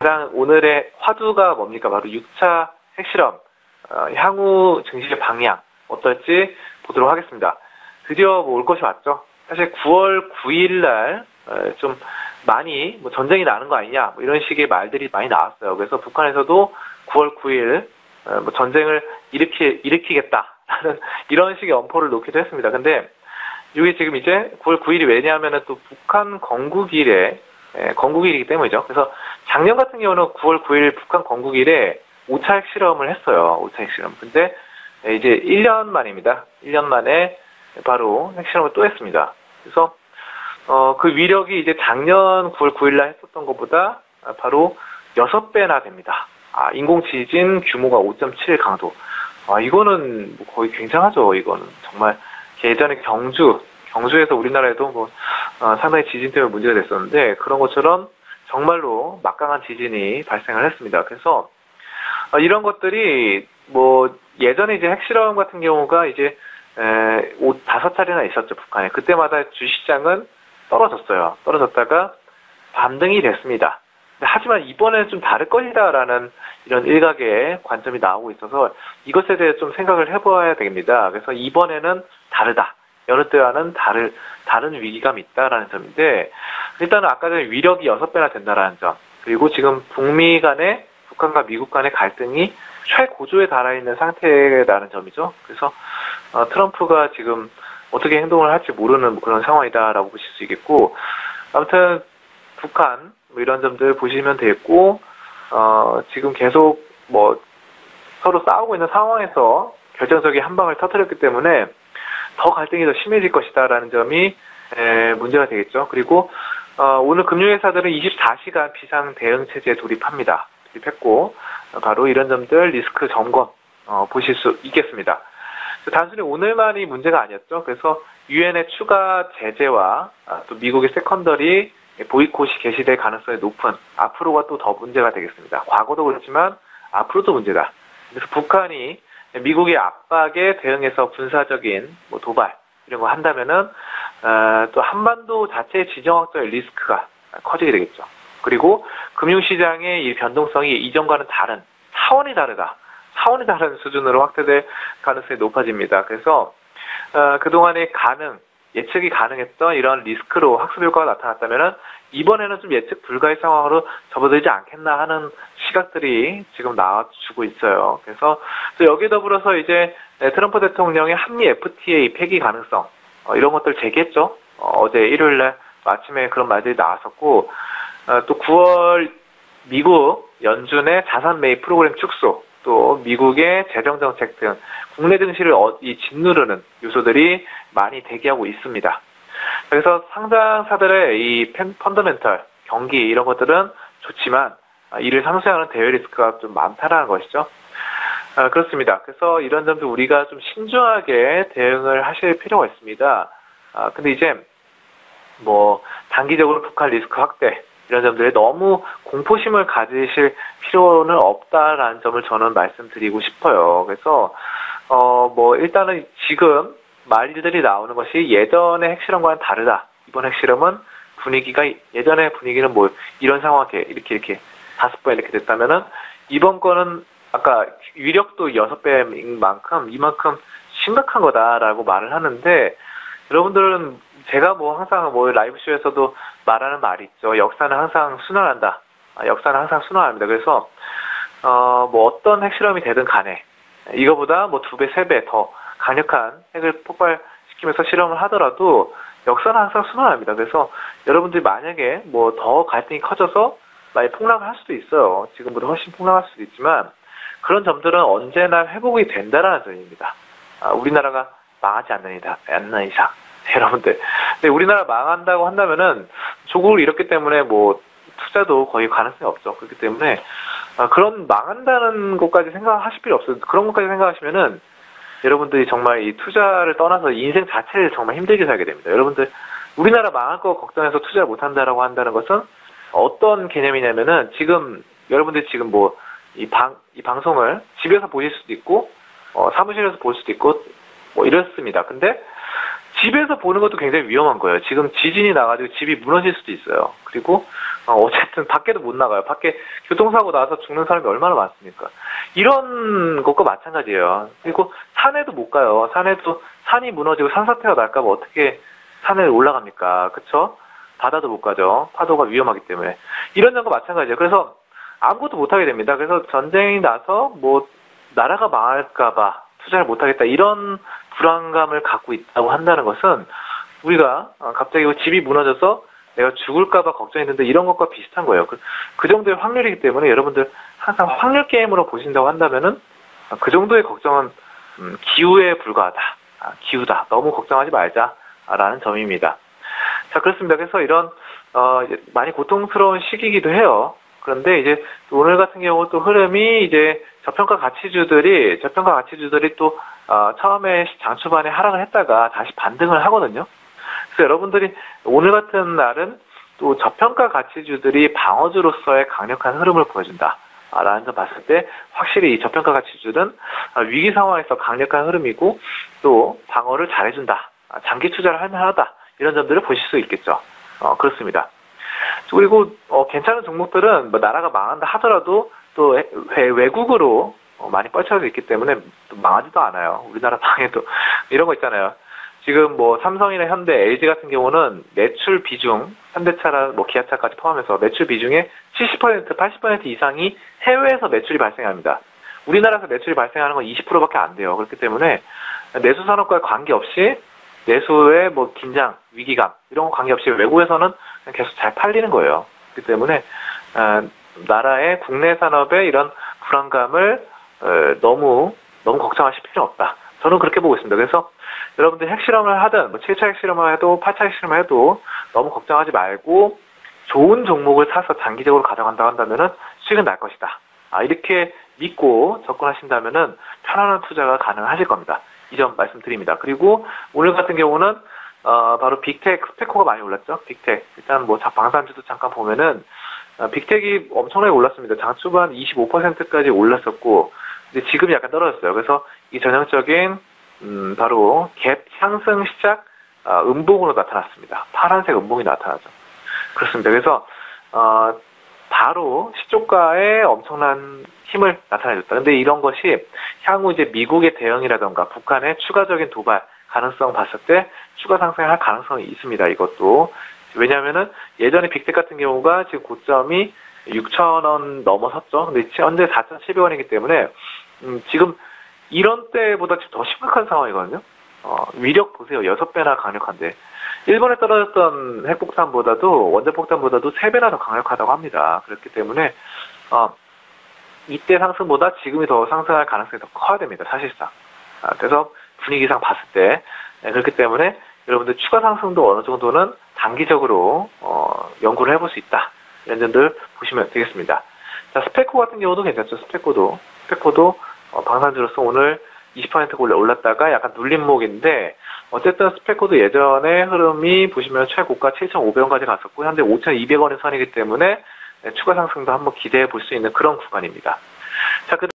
가장 오늘의 화두가 뭡니까? 바로 6차 핵실험, 향후 증시의 방향 어떨지 보도록 하겠습니다. 드디어 뭐 올 것이 왔죠. 사실 9월 9일 날 좀 많이 뭐 전쟁이 나는 거 아니냐 뭐 이런 식의 말들이 많이 나왔어요. 그래서 북한에서도 9월 9일 뭐 전쟁을 일으키겠다라는 이런 식의 엄포를 놓기도 했습니다. 근데 이게 지금 이제 9월 9일이 왜냐하면은 또 북한 건국일이기 때문이죠. 그래서 작년 같은 경우는 9월 9일 북한 건국일에 5차 핵실험을 했어요. 5차 핵실험. 근데 이제 1년 만입니다. 1년 만에 바로 핵실험을 또 했습니다. 그래서 그 위력이 이제 작년 9월 9일날 했었던 것보다 바로 6배나 됩니다. 인공지진 규모가 5.7 강도. 이거는 뭐 거의 굉장하죠. 이거는 정말 예전에 경주에서 우리나라에도 뭐 상당히 지진 때문에 문제가 됐었는데 그런 것처럼 정말로 막강한 지진이 발생을 했습니다. 그래서 이런 것들이 뭐 예전에 이제 핵실험 같은 경우가 이제 5차례나 있었죠, 북한에. 그때마다 주식시장은 떨어졌어요. 떨어졌다가 반등이 됐습니다. 하지만 이번에는 좀 다를 것이다라는 이런 일각의 관점이 나오고 있어서 이것에 대해 좀 생각을 해봐야 됩니다. 그래서 이번에는 다르다. 여느 때와는 다른 위기감이 있다라는 점인데, 일단은 아까 전에 위력이 6배나 된다라는 점, 그리고 지금 북미 간의, 북한과 미국 간의 갈등이 최고조에 달아있는 상태라는 점이죠. 그래서 트럼프가 지금 어떻게 행동을 할지 모르는 그런 상황이다라고 보실 수 있겠고, 아무튼 북한 뭐 이런 점들 보시면 되겠고, 지금 계속 뭐 서로 싸우고 있는 상황에서 결정적인 한 방을 터뜨렸기 때문에 더 갈등이 더 심해질 것이다라는 점이 문제가 되겠죠. 그리고 오늘 금융회사들은 24시간 비상 대응 체제에 돌입했고 바로 이런 점들 리스크 점검 보실 수 있겠습니다. 단순히 오늘만이 문제가 아니었죠. 그래서 유엔의 추가 제재와 또 미국의 세컨더리 보이콧이 개시될 가능성이 높은 앞으로가 또 더 문제가 되겠습니다. 과거도 그렇지만 앞으로도 문제다. 그래서 북한이 미국의 압박에 대응해서 군사적인 뭐 도발 이런 거 한다면은 또 한반도 자체의 지정학적인 리스크가 커지게 되겠죠. 그리고 금융시장의 이 변동성이 이전과는 다른 차원이 다른 수준으로 확대될 가능성이 높아집니다. 그래서 그동안의 예측이 가능했던 이런 리스크로 학습 효과가 나타났다면은 이번에는 좀 예측 불가의 상황으로 접어들지 않겠나 하는 시각들이 지금 나와주고 있어요. 그래서 또 여기에 더불어서 이제 트럼프 대통령의 한미 FTA 폐기 가능성 이런 것들 제기했죠. 어제 일요일날 아침에 그런 말들이 나왔었고 또 9월 미국 연준의 자산 매입 프로그램 축소 또 미국의 재정정책 등 국내 증시를 짓누르는 요소들이 많이 대기하고 있습니다. 그래서 상장사들의 이 펀더멘털, 경기 이런 것들은 좋지만 이를 상쇄하는 대외 리스크가 좀 많다라는 것이죠. 그렇습니다. 그래서 이런 점도 우리가 좀 신중하게 대응을 하실 필요가 있습니다. 근데 이제 뭐 단기적으로 북한 리스크 확대 이런 점들에 너무 공포심을 가지실 필요는 없다라는 점을 저는 말씀드리고 싶어요. 그래서 뭐 일단은 지금 말들이 나오는 것이 예전의 핵실험과는 다르다. 이번 핵실험은 분위기가 예전의 분위기는 뭐 이런 상황 이렇게 5번 이렇게 됐다면은 이번 거는 아까 위력도 6배인 만큼 이만큼 심각한 거다라고 말을 하는데 여러분들은 제가 뭐 항상 뭐 라이브 쇼에서도 말하는 말이 있죠. 역사는 항상 순환한다. 역사는 항상 순환합니다. 그래서 뭐 어떤 핵실험이 되든 간에 이거보다 뭐 2배, 3배 더 강력한 핵을 폭발시키면서 실험을 하더라도 역사는 항상 순환합니다. 그래서 여러분들이 만약에 뭐 더 갈등이 커져서 많이 폭락을 할 수도 있어요. 지금보다 훨씬 폭락할 수도 있지만 그런 점들은 언제나 회복이 된다라는 점입니다. 우리나라가 망하지 않는 이상. 여러분들. 근데 우리나라 망한다고 한다면은 조국을 잃었기 때문에 뭐 투자도 거의 가능성이 없죠. 그렇기 때문에 그런 망한다는 것까지 생각하실 필요 없어요. 그런 것까지 생각하시면은 여러분들이 정말 이 투자를 떠나서 인생 자체를 정말 힘들게 살게 됩니다. 여러분들 우리나라 망할 거 걱정해서 투자를 못 한다라고 한다는 것은 어떤 개념이냐면은 지금 여러분들이 지금 뭐 이 방송을 집에서 보실 수도 있고 사무실에서 볼 수도 있고 뭐 이렇습니다. 근데 집에서 보는 것도 굉장히 위험한 거예요. 지금 지진이 나가지고 집이 무너질 수도 있어요. 그리고 어쨌든 밖에도 못 나가요. 밖에 교통사고 나서 죽는 사람이 얼마나 많습니까? 이런 것과 마찬가지예요. 그리고 산에도 못 가요. 산이 무너지고 산사태가 날까봐 어떻게 산에 올라갑니까? 그쵸? 바다도 못 가죠. 파도가 위험하기 때문에. 이런 점과 마찬가지예요. 그래서 아무것도 못 하게 됩니다. 그래서 전쟁이 나서 뭐 나라가 망할까봐 투자를 못 하겠다 이런 불안감을 갖고 있다고 한다는 것은 우리가 갑자기 집이 무너져서 내가 죽을까봐 걱정했는데 이런 것과 비슷한 거예요. 그 정도의 확률이기 때문에 여러분들 항상 확률 게임으로 보신다고 한다면은 그 정도의 걱정은 기우에 불과하다. 기우다. 너무 걱정하지 말자라는 점입니다. 자, 그렇습니다. 그래서 이런 많이 고통스러운 시기이기도 해요. 그런데 이제 오늘 같은 경우 또 흐름이 이제 저평가 가치주들이 또 처음에 장 초반에 하락을 했다가 다시 반등을 하거든요. 그래서 여러분들이 오늘 같은 날은 또 저평가 가치주들이 방어주로서의 강력한 흐름을 보여준다. 라는 점 봤을 때 확실히 이 저평가 가치주는 위기 상황에서 강력한 흐름이고 또 방어를 잘해준다. 장기 투자를 할 만하다. 이런 점들을 보실 수 있겠죠. 그렇습니다. 그리고 괜찮은 종목들은 뭐 나라가 망한다 하더라도 또 외국으로 많이 뻗쳐져 있기 때문에 또 망하지도 않아요. 우리나라 망해도 이런 거 있잖아요. 지금 뭐 삼성이나 현대, LG 같은 경우는 매출 비중, 현대차나 뭐 기아차까지 포함해서 매출 비중의 70%, 80% 이상이 해외에서 매출이 발생합니다. 우리나라에서 매출이 발생하는 건 20%밖에 안 돼요. 그렇기 때문에 내수 산업과 관계없이 내수의 뭐 긴장, 위기감 이런 거 관계없이 외국에서는 계속 잘 팔리는 거예요. 그렇기 때문에 나라의 국내 산업의 이런 불안감을 너무 걱정하실 필요는 없다. 저는 그렇게 보고 있습니다. 그래서 여러분들 핵실험을 하든 뭐 7차 핵실험을 해도 8차 핵실험을 해도 너무 걱정하지 말고 좋은 종목을 사서 장기적으로 가져간다고 한다면은 수익은 날 것이다. 이렇게 믿고 접근하신다면은 편안한 투자가 가능하실 겁니다. 이 점 말씀드립니다. 그리고 오늘 같은 경우는 바로 빅텍 스페코가 많이 올랐죠. 빅텍 일단 뭐 방산주도 잠깐 보면은 빅텍이 엄청나게 올랐습니다. 장 초반 25%까지 올랐었고 이제 지금 약간 떨어졌어요. 그래서 이 전형적인 바로 갭 상승 시작 음봉으로 나타났습니다. 파란색 음봉이 나타나죠. 그렇습니다. 그래서 바로 시초가에 엄청난 힘을 나타내줬다. 근데 이런 것이 향후 이제 미국의 대응이라던가 북한의 추가적인 도발 가능성 봤을 때 추가 상승할 가능성이 있습니다. 이것도. 왜냐하면은 예전에 빅텍 같은 경우가 지금 고점이 6,000원 넘어섰죠. 근데 현재 4,700원이기 때문에 지금 이런 때보다 지금 더 심각한 상황이거든요. 위력 보세요. 6배나 강력한데. 일본에 떨어졌던 핵폭탄보다도 원자폭탄보다도 3배나 더 강력하다고 합니다. 그렇기 때문에 이때 상승보다 지금이 더 상승할 가능성이 더 커야 됩니다. 사실상. 그래서 분위기상 봤을 때 그렇기 때문에 여러분들 추가 상승도 어느 정도는 단기적으로 연구를 해볼 수 있다. 이런 점들 보시면 되겠습니다. 자, 스페코 같은 경우도 괜찮죠. 스페코도 방산주로서 오늘 20% 올랐다가 약간 눌림목인데 어쨌든 스페코도 예전에 흐름이 보시면 최고가 7,500원까지 갔었고 현재 5,200원의 선이기 때문에 추가 상승도 한번 기대해 볼 수 있는 그런 구간입니다. 자,